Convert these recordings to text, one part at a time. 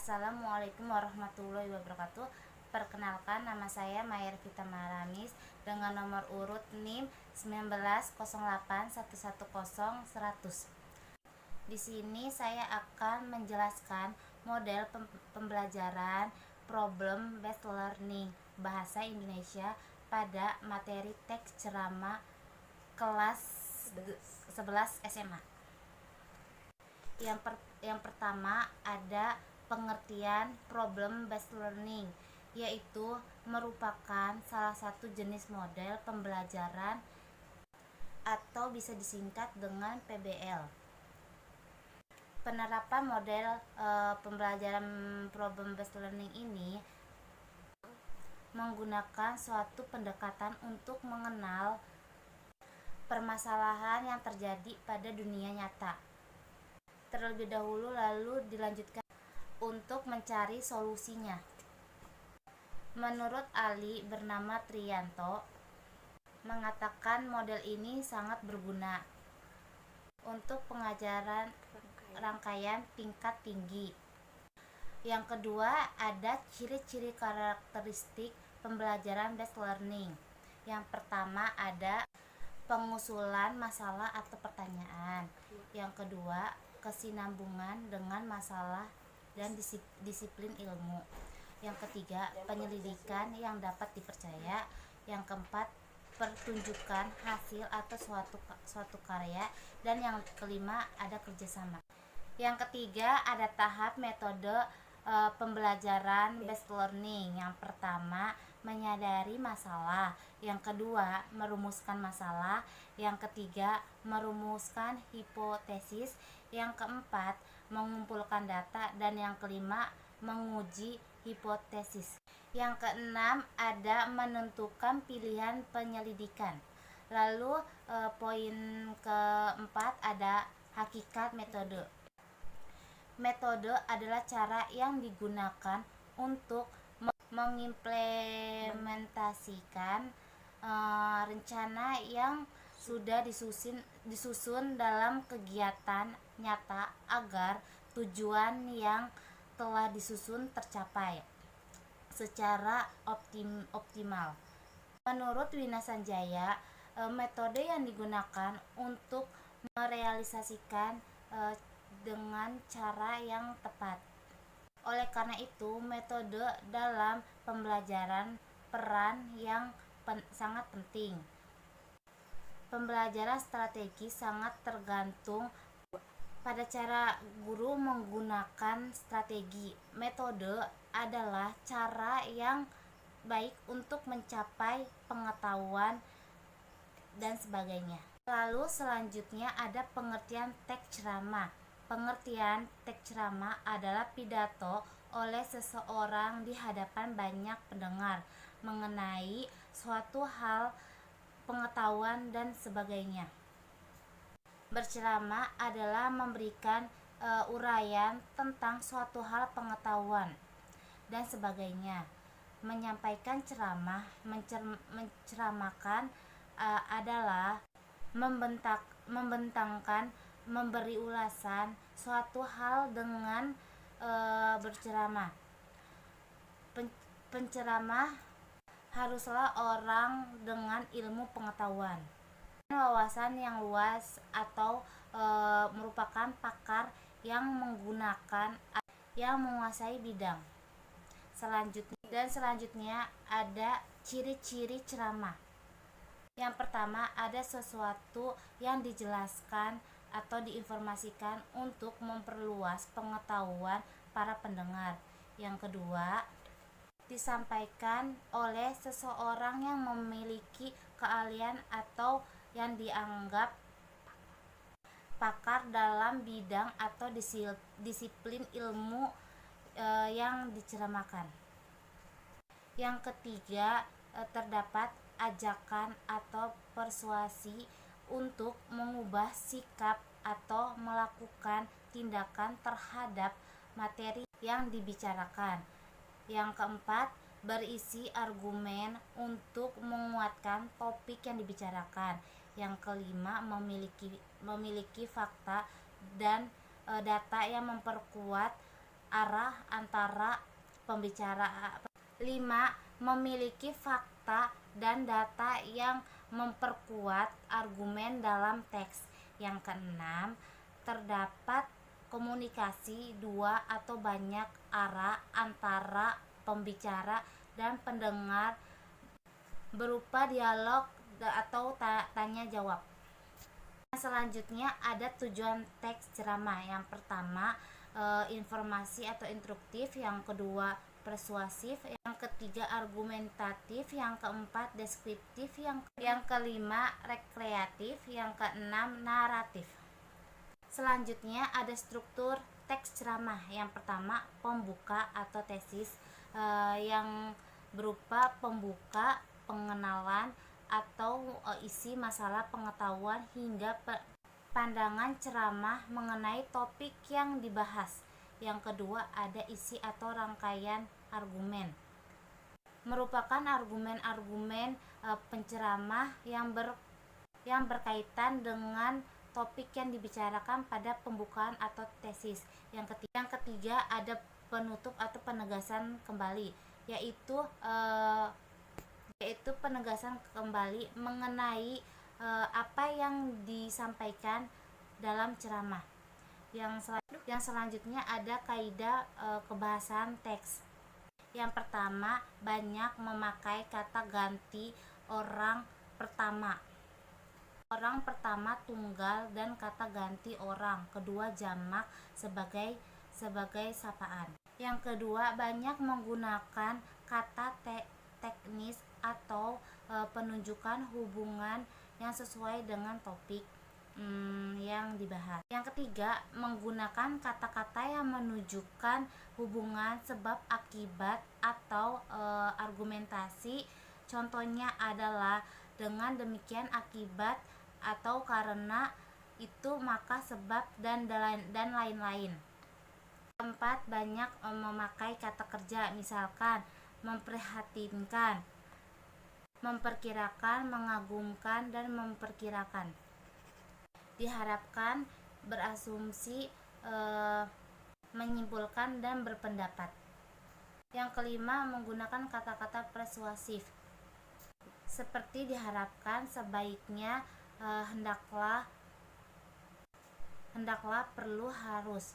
Assalamualaikum warahmatullahi wabarakatuh. Perkenalkan, nama saya Mayer Vita Maramis dengan nomor urut NIM 1908110100. Di sini saya akan menjelaskan model pembelajaran problem based learning bahasa Indonesia pada materi teks ceramah kelas 11 SMA. Yang pertama ada pengertian problem based learning, yaitu merupakan salah satu jenis model pembelajaran atau bisa disingkat dengan PBL. Penerapan model pembelajaran problem based learning ini menggunakan suatu pendekatan untuk mengenal permasalahan yang terjadi pada dunia nyata terlebih dahulu, lalu dilanjutkan untuk mencari solusinya. Menurut ahli bernama Triyanto, mengatakan model ini sangat berguna untuk pengajaran rangkaian tingkat tinggi. Yang kedua, ada ciri-ciri karakteristik pembelajaran based learning. Yang pertama ada pengusulan masalah atau pertanyaan. Yang kedua, kesinambungan dengan masalah dan disiplin ilmu. Yang ketiga, penyelidikan yang dapat dipercaya. Yang keempat, pertunjukan hasil atau suatu karya. Dan yang kelima, ada kerjasama. Yang ketiga, ada tahap metode pembelajaran based learning. Yang pertama, menyadari masalah. Yang kedua, merumuskan masalah. Yang ketiga, merumuskan hipotesis. Yang keempat, mengumpulkan data. Dan yang kelima, menguji hipotesis. Yang keenam, ada menentukan pilihan penyelidikan. Lalu poin keempat ada hakikat metode. Metode adalah cara yang digunakan untuk mengimplementasikan rencana yang sudah disusun dalam kegiatan nyata agar tujuan yang telah disusun tercapai secara optimal. Menurut Wina Sanjaya, metode yang digunakan untuk merealisasikan dengan cara yang tepat. Oleh karena itu, metode dalam pembelajaran peran yang sangat penting. Pembelajaran strategi sangat tergantung pada cara guru menggunakan strategi. Metode adalah cara yang baik untuk mencapai pengetahuan dan sebagainya. Lalu selanjutnya ada pengertian teks ceramah. Pengertian teks ceramah adalah pidato oleh seseorang di hadapan banyak pendengar mengenai suatu hal, pengetahuan dan sebagainya. Berceramah adalah memberikan uraian tentang suatu hal, pengetahuan dan sebagainya. Menyampaikan ceramah, menceramahkan adalah membentangkan, memberi ulasan suatu hal dengan berceramah. Penceramah haruslah orang dengan ilmu pengetahuan, wawasan yang luas atau merupakan pakar yang menguasai bidang. Selanjutnya ada ciri-ciri ceramah. Yang pertama, ada sesuatu yang dijelaskan atau diinformasikan untuk memperluas pengetahuan para pendengar. Yang kedua, disampaikan oleh seseorang yang memiliki keahlian atau yang dianggap pakar dalam bidang atau disiplin ilmu yang diceramahkan. Yang ketiga, terdapat ajakan atau persuasi untuk mengubah sikap atau melakukan tindakan terhadap materi yang dibicarakan. Yang keempat, berisi argumen untuk menguatkan topik yang dibicarakan. Yang kelima, memiliki fakta dan data yang memperkuat arah antara pembicara. 5. Memiliki fakta dan data yang memperkuat argumen dalam teks. Yang keenam, terdapat komunikasi dua atau banyak arah antara pembicara dan pendengar berupa dialog atau tanya jawab. Selanjutnya ada tujuan teks ceramah. Yang pertama, informasi atau instruktif. Yang kedua, persuasif. Yang ketiga, argumentatif. Yang keempat, deskriptif. Yang kelima, rekreatif. Yang keenam, naratif. Selanjutnya ada struktur teks ceramah. Yang pertama, pembuka atau tesis, yang berupa pembuka, pengenalan atau isi masalah pengetahuan hingga pandangan ceramah mengenai topik yang dibahas. Yang kedua ada isi atau rangkaian argumen, merupakan argumen-argumen penceramah yang berkaitan dengan topik yang dibicarakan pada pembukaan atau tesis. Yang ketiga ada penutup atau penegasan kembali, yaitu penegasan kembali mengenai apa yang disampaikan dalam ceramah. Yang selanjutnya ada kaidah kebahasan teks. Yang pertama, banyak memakai kata ganti orang pertama, tunggal, dan kata ganti orang kedua jamak sebagai sapaan. Yang kedua, banyak menggunakan kata teknis atau penunjukan hubungan yang sesuai dengan topik yang dibahas. Yang ketiga, menggunakan kata-kata yang menunjukkan hubungan sebab akibat atau argumentasi. Contohnya adalah dengan demikian akibat, atau karena itu maka sebab, dan lain-lain. Keempat, banyak memakai kata kerja, misalkan memprihatinkan, memperkirakan, mengagumkan, dan memperkirakan. Diharapkan, berasumsi, menyimpulkan, dan berpendapat. Yang kelima, menggunakan kata-kata persuasif seperti diharapkan, sebaiknya, hendaklah, perlu, harus.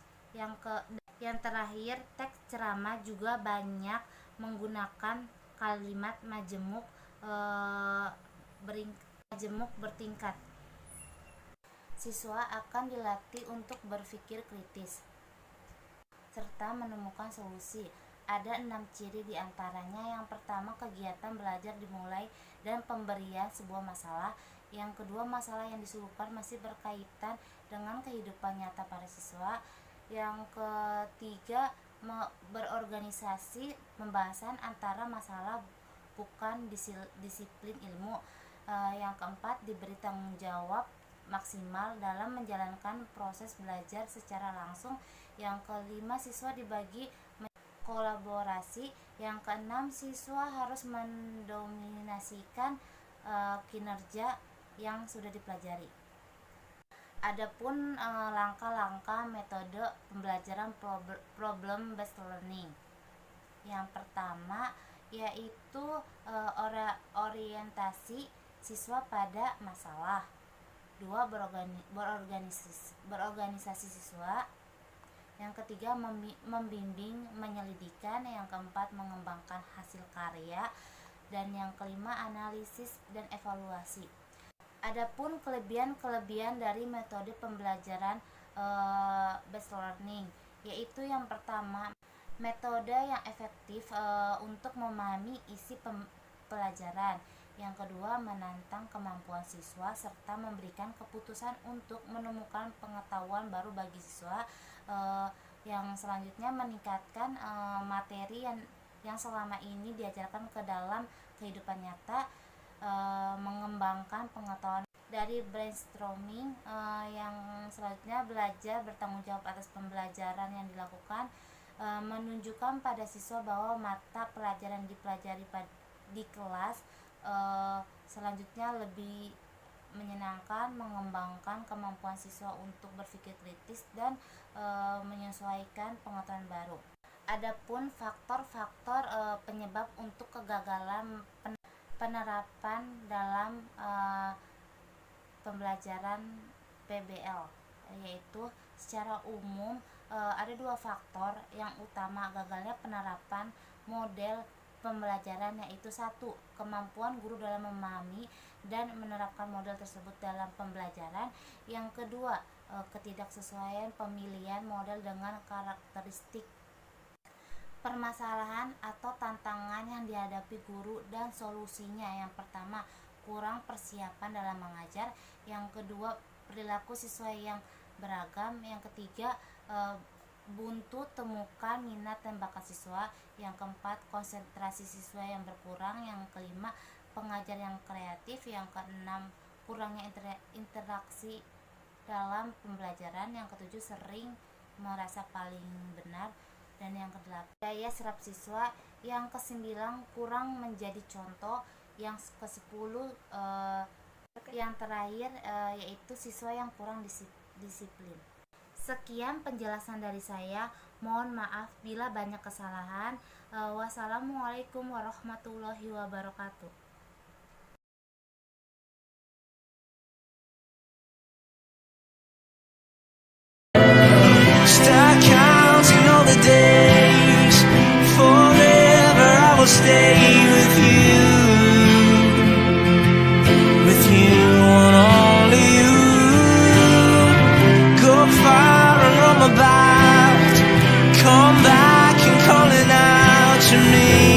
Yang terakhir, teks ceramah juga banyak menggunakan kalimat majemuk bertingkat. Siswa akan dilatih untuk berpikir kritis serta menemukan solusi. Ada 6 ciri diantaranya. Yang pertama, kegiatan belajar dimulai dan pemberian sebuah masalah. Yang kedua, masalah yang disuguhkan masih berkaitan dengan kehidupan nyata para siswa. Yang ketiga, berorganisasi, pembahasan antara masalah bukan disiplin ilmu. Yang keempat, diberi tanggung jawab maksimal dalam menjalankan proses belajar secara langsung. Yang kelima, siswa dibagi kolaborasi. Yang keenam, siswa harus mendominasikan kinerja yang sudah dipelajari. Adapun langkah-langkah metode pembelajaran problem based learning. Yang pertama yaitu orientasi siswa pada masalah. 2. Berorganisasi siswa. Yang ketiga, membimbing menyelidikkan. Yang keempat, mengembangkan hasil karya. Dan yang kelima, analisis dan evaluasi. Adapun kelebihan dari metode pembelajaran based learning, yaitu yang pertama, metode yang efektif untuk memahami isi pelajaran. Yang kedua, menantang kemampuan siswa serta memberikan keputusan untuk menemukan pengetahuan baru bagi siswa. Yang selanjutnya, meningkatkan materi yang selama ini diajarkan ke dalam kehidupan nyata. Mengembangkan pengetahuan dari brainstorming. Yang selanjutnya, belajar bertanggung jawab atas pembelajaran yang dilakukan. Menunjukkan pada siswa bahwa mata pelajaran dipelajari di kelas selanjutnya lebih menyenangkan, mengembangkan kemampuan siswa untuk berpikir kritis dan menyesuaikan pengetahuan baru. Adapun faktor-faktor penyebab untuk kegagalan penerapan dalam pembelajaran PBL, yaitu secara umum ada dua faktor yang utama gagalnya penerapan model pembelajaran, yaitu satu, kemampuan guru dalam memahami dan menerapkan model tersebut dalam pembelajaran. Yang kedua, ketidaksesuaian pemilihan model dengan karakteristik permasalahan atau tantangan yang dihadapi guru dan solusinya. Yang pertama, kurang persiapan dalam mengajar. Yang kedua, perilaku siswa yang beragam. Yang ketiga, buntu temukan minat dan bakat siswa. Yang keempat, konsentrasi siswa yang berkurang. Yang kelima, pengajar yang kreatif. Yang keenam, kurangnya interaksi dalam pembelajaran. Yang ketujuh, sering merasa paling benar. Dan yang kedelapan, daya serap siswa. Yang kesembilan, kurang menjadi contoh. Yang kesepuluh, yang terakhir yaitu siswa yang kurang disiplin. Sekian penjelasan dari saya. Mohon maaf bila banyak kesalahan. Wassalamualaikum warahmatullahi wabarakatuh. Start counting all the days. Forever I will stay with you and only you. Go far and I'm about. Come back and calling out to me.